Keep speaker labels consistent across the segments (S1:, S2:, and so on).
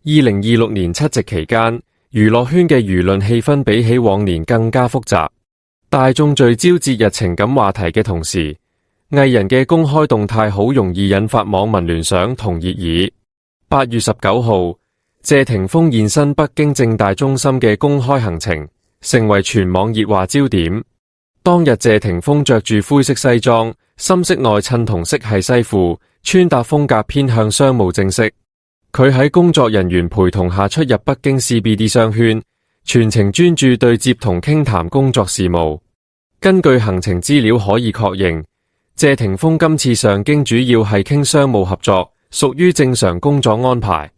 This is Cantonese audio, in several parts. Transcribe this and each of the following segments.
S1: 2026年七夕期間，娛樂圈嘅輿論氣氛比起往年更加複雜。大眾聚焦節日情感話題嘅同時，藝人嘅公開動態好容易引發網民聯想同熱議。8月19號，謝霆鋒現身北京政大中心嘅公開行程，成為全網熱話焦點。當日謝霆鋒着住灰色西裝、深色內襯同色系西褲，穿搭風格偏向商務正式。佢喺工作人員陪同下出入北京 CBD 商圈，全程專注對接同傾談工作事務。根據行程資料可以確認，謝霆鋒今次上京主要係傾商務合作，屬於正常工作安排。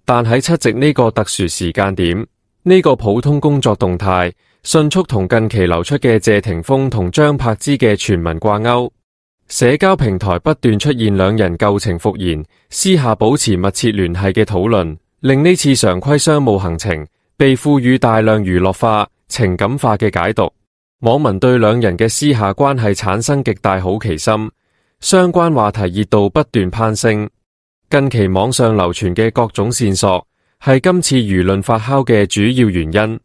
S1: 但喺七夕呢個特殊時間點，呢個普通工作動態迅速同近期流出嘅謝霆鋒同張柏芝嘅傳聞掛鈎。社交平台不斷出現兩人舊情復燃、私下保持密切聯繫嘅討論，令呢次常規商務行程被賦予大量娛樂化、情感化嘅解讀。網民對兩人嘅私下關係產生極大好奇心，相關話題熱度不斷攀升。近期網上流傳嘅各種線索，係今次輿論發酵嘅主要原因。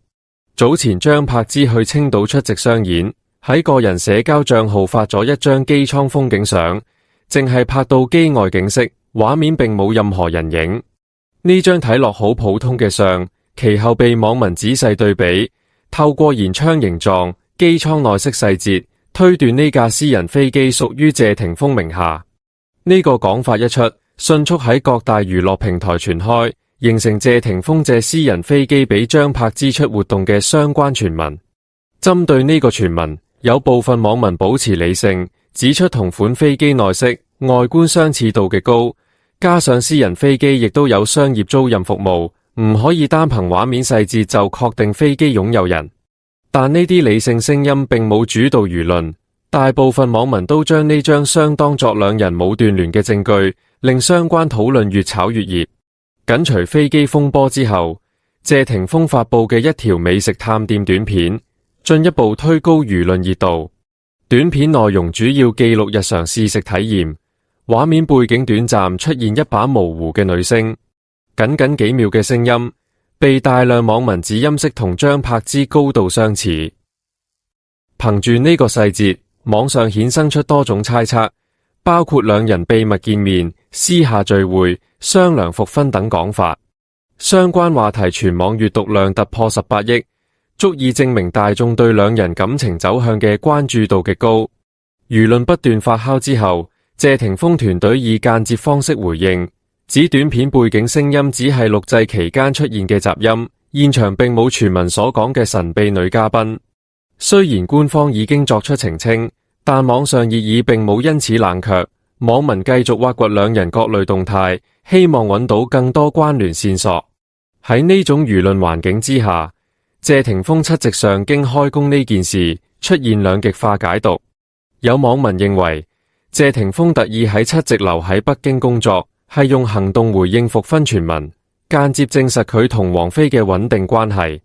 S1: 早前張柏芝去青島出席商演，喺個人社交賬號發咗一張機艙風景相，淨係拍到機外景色，畫面並冇任何人影。呢張睇落好普通嘅相，其後被網民仔細對比，透過舷窗形狀、機艙內飾細節，推斷呢架私人飛機屬於謝霆鋒名下。呢個講法一出，迅速喺各大娛樂平台傳開，形成謝霆鋒借私人飛機俾張柏芝出活動嘅相關傳聞。針對呢個傳聞，有部分網民保持理性，指出同款飛機內飾外觀相似度嘅高，加上私人飛機亦都有商業租賃服務，唔可以單憑畫面細節就確定飛機擁有人。但呢啲理性聲音並冇主導輿論，大部分網民都將呢張相當作兩人冇斷聯嘅證據，令相關討論越炒越熱。緊隨飛機風波之後，謝霆鋒發佈嘅一條美食探店短片，進一步推高輿論熱度。短片內容主要記錄日常試食體驗，畫面背景短暫出現一把模糊嘅女聲，僅幾秒嘅聲音，被大量網民指音色同張柏芝高度相似。憑住呢個細節，網上衍生出多種猜測，包括兩人秘密見面、私下聚會、商量復婚等講法。相關話題全網閱讀量突破18億，足以證明大眾對兩人感情走向嘅關注度極高。輿論不斷發酵之後，謝霆鋒團隊以間接方式回應，指短片背景聲音只係錄製期間出現嘅雜音，現場並冇傳聞所講嘅神秘女嘉賓。雖然官方已經作出澄清，但網上熱議並冇因此冷卻，網民繼續挖掘兩人各類動態，希望揾到更多關聯線索。喺呢種輿論環境之下，謝霆鋒七夕上京開工呢件事出現兩極化解讀。有網民認為，謝霆鋒特意喺七夕留喺北京工作，係用行動回應復婚傳聞，間接證實佢同王菲嘅穩定關係。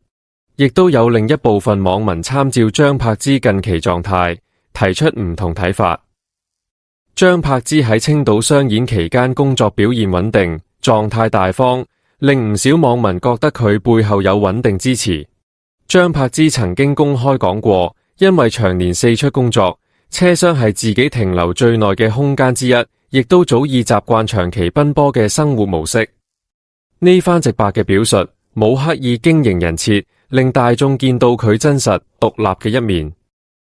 S1: 亦都有另一部分網民參照張柏芝近期狀態，提出唔同睇法。張柏芝喺青島商演期間工作表現穩定，狀態大方，令唔少網民覺得佢背後有穩定支持。張柏芝曾經公開講過，因為長年四出工作，車廂係自己停留最耐嘅空間之一，亦都早已習慣長期奔波嘅生活模式。呢番直白嘅表述，冇刻意經營人設，令大眾見到佢真實獨立嘅一面。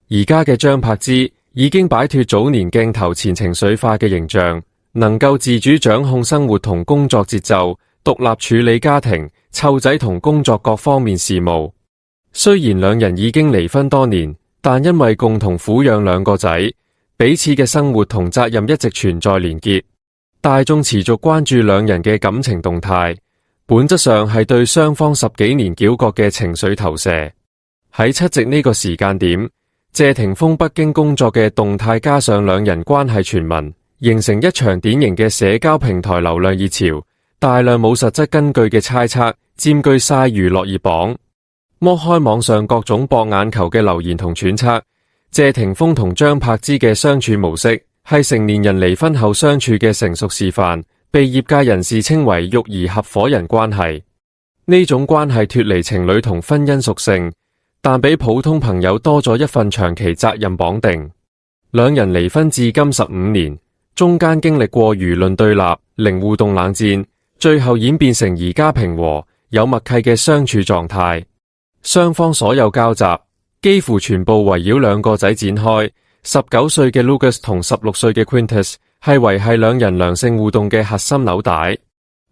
S1: 而家嘅張柏芝已經擺脫早年鏡頭前情緒化嘅形象，能夠自主掌控生活同工作節奏，獨立處理家庭、湊仔同工作各方面事務。雖然兩人已經離婚多年，但因為共同撫養兩個仔，彼此嘅生活同責任一直存在連結。大眾持續關注兩人嘅感情動態，本質上係對雙方10幾年糾葛嘅情緒投射。喺七夕呢個時間點，謝霆鋒北京工作嘅動態加上兩人關係傳聞，形成一場典型嘅社交平台流量熱潮。大量冇實質根據嘅猜測佔據晒娛樂熱榜。剝開網上各種博眼球嘅留言同揣測，謝霆鋒同張柏芝嘅相處模式係成年人離婚後相處嘅成熟示範，被業界人士稱為育兒合夥人關係。呢種關係脫離情侶同婚姻屬性，但比普通朋友多咗一份長期責任綁定。兩人離婚至今15年，中間經歷過輿論對立、零互動冷戰，最後演變成而家平和、有默契嘅相處狀態。雙方所有交集幾乎全部圍繞兩個仔展開。19歲嘅 Lucas 同16歲嘅 Quintus 係維繫兩人良性互動嘅核心紐帶。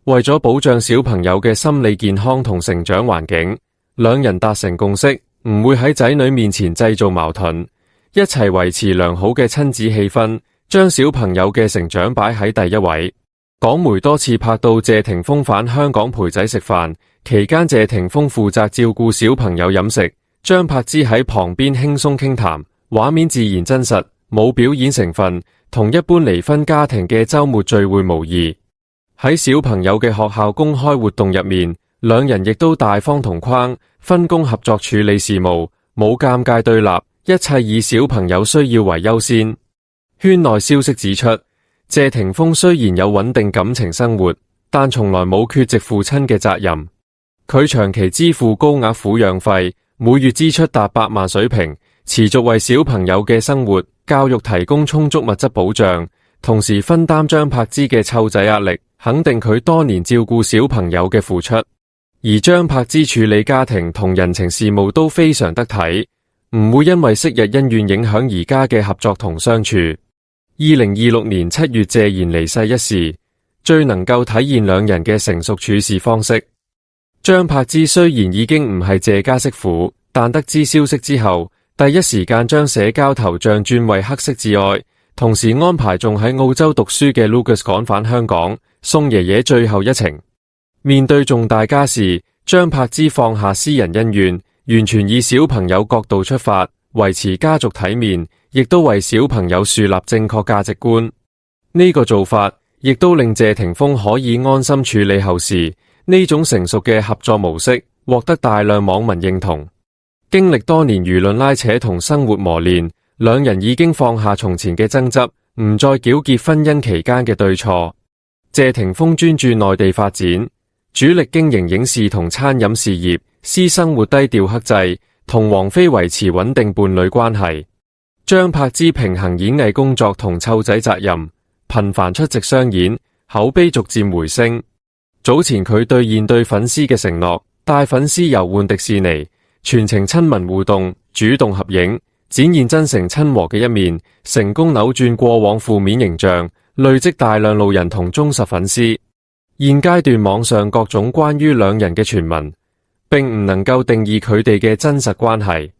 S1: 為咗保障小朋友嘅心理健康同成長環境，兩人達成共識，唔會喺仔女面前製造矛盾，一齊維持良好嘅親子氣氛，將小朋友嘅成長擺喺第一位。港媒多次拍到謝霆鋒返香港陪仔食飯，期間謝霆鋒負責照顧小朋友飲食，張柏芝喺旁邊輕鬆傾談，畫面自然真實，冇表演成分，同一般離婚家庭嘅週末聚會無異。喺小朋友嘅學校公開活動入面，兩人亦都大方同框，分工合作處理事務，冇尷尬對立，一切以小朋友需要為優先。圈內消息指出，謝霆鋒雖然有穩定感情生活，但從來冇缺席父親嘅責任。佢長期支付高額撫養費，每月支出達8萬水平，持續為小朋友嘅生活、教育提供充足物質保障，同時分擔張柏芝嘅湊仔壓力，肯定佢多年照顧小朋友嘅付出。而張柏芝處理家庭同人情事務都非常得體，唔會因為昔日恩怨影響而家嘅合作同相處。2026年7月謝賢離世一事，最能夠體現兩人嘅成熟處事方式。張柏芝雖然已經唔係謝家媳婦，但得知消息之後，第一時間將社交頭像轉為黑色摯愛，同時安排仲喺澳洲讀書嘅 Lucas 趕返香港，送爺爺最後一程。面對重大家事，張柏芝放下私人恩怨，完全以小朋友角度出發，維持家族體面，亦都為小朋友樹立正確價值觀。呢個做法亦都令謝霆鋒可以安心處理後事。呢種成熟嘅合作模式獲得大量網民認同。經歷多年輿論拉扯同生活磨練，兩人已經放下從前嘅爭執，唔再糾結婚姻期間嘅對錯。謝霆鋒專注內地發展，主力經營影視同餐飲事業，私生活低調克制，同王菲維持穩定伴侶關係。張柏芝平衡演藝工作同湊仔責任，頻繁出席商演，口碑逐漸回升。早前佢兌現對粉絲嘅承諾，帶粉絲遊玩迪士尼，全程親民互動，主動合影，展現真誠親和嘅一面，成功扭轉過往負面形象，累積大量路人同忠實粉絲。現階段網上各種關於兩人嘅傳聞，並唔能夠定義佢哋嘅真實關係。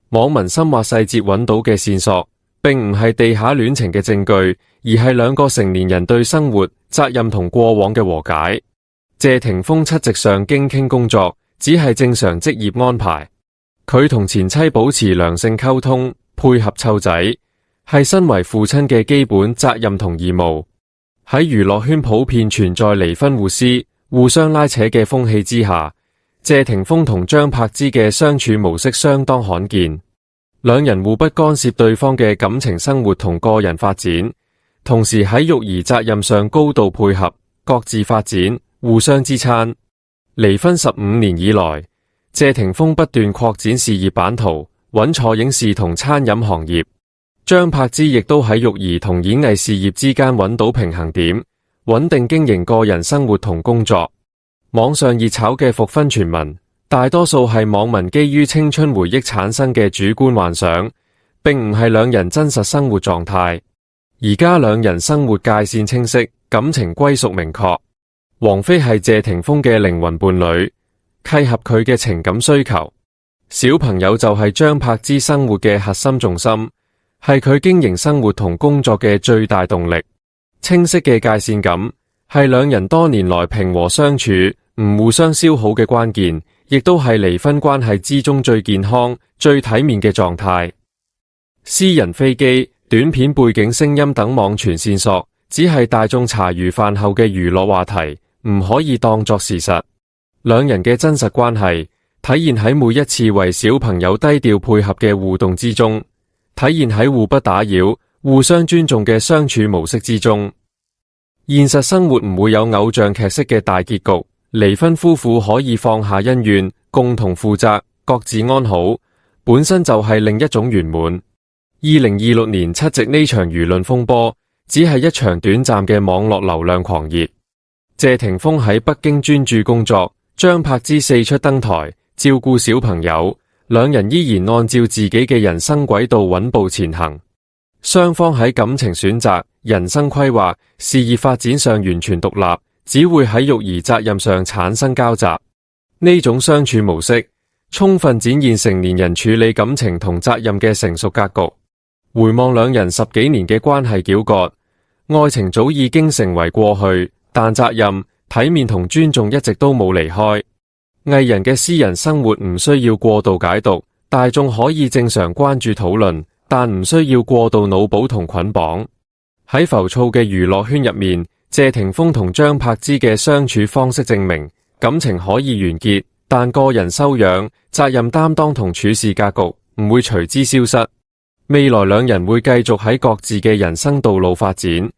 S1: 網民深挖細節揾到嘅線索，並唔係地下戀情嘅證據，而係兩個成年人對生活、責任同過往嘅和解。謝霆鋒七席上京傾工作，只係正常職業安排。佢同前妻保持良性溝通，配合湊仔，係身為父親嘅基本責任同義務。喺娛樂圈普遍存在離婚互撕、互相拉扯嘅風氣之下，謝霆鋒同張柏芝嘅相處模式相當罕見。兩人互不干涉對方嘅感情生活同個人發展，同時喺育兒責任上高度配合，各自發展，互相支撐。離婚15年以來，謝霆鋒不斷擴展事業版圖，穩坐影視同餐飲行業。張柏芝亦都喺育兒同演藝事業之間揾到平衡點，穩定經營個人生活同工作。網上熱炒嘅復婚傳聞，大多數係網民基於青春回憶產生嘅主觀幻想，並唔係兩人真實生活狀態。而家兩人生活界線清晰，感情歸屬明確。王菲係謝霆鋒嘅靈魂伴侶，契合佢嘅情感需求。小朋友就係張柏芝生活嘅核心重心，係佢經營生活同工作嘅最大動力。清晰嘅界線感，係兩人多年來平和相處，唔互相消耗嘅關鍵，亦都係離婚關係之中最健康、最體面嘅狀態。私人飛機、短片背景聲音等網傳線索，只係大眾茶餘飯後嘅娛樂話題，唔可以當作事實。兩人嘅真實關係，體現喺每一次為小朋友低調配合嘅互動之中，體現喺互不打擾、互相尊重嘅相處模式之中。現實生活唔會有偶像劇式嘅大結局，離婚夫婦可以放下恩怨，共同負責，各自安好，本身就係另一種圓滿。2026年7夕呢場輿論風波，只係一場短暫嘅網絡流量狂熱。謝霆鋒喺北京專注工作，張柏芝四出登台，照顧小朋友，兩人依然按照自己嘅人生軌道穩步前行。雙方喺感情選擇、人生規劃、事業發展上完全獨立，只會喺育兒責任上產生交集。呢種相處模式，充分展現成年人處理感情同責任嘅成熟格局。回望兩人10幾年嘅關係糾葛，愛情早已經成為過去，但責任、體面同尊重一直都冇離開。藝人嘅私人生活唔需要過度解讀，大眾可以正常關注討論，但唔需要過度腦補同捆綁。喺浮躁嘅娛樂圈入面，謝霆鋒同張柏芝嘅相處方式證明，感情可以完結，但個人修養、責任擔當同處事格局唔會隨之消失。未來兩人會繼續喺各自嘅人生道路發展，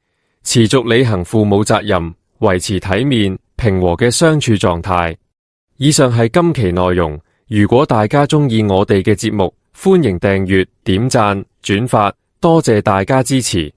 S1: 持續履行父母責任，維持體面、平和嘅相處狀態。以上係今期內容，如果大家鍾意我哋嘅節目，歡迎訂閱、點讚、轉發，多謝大家支持。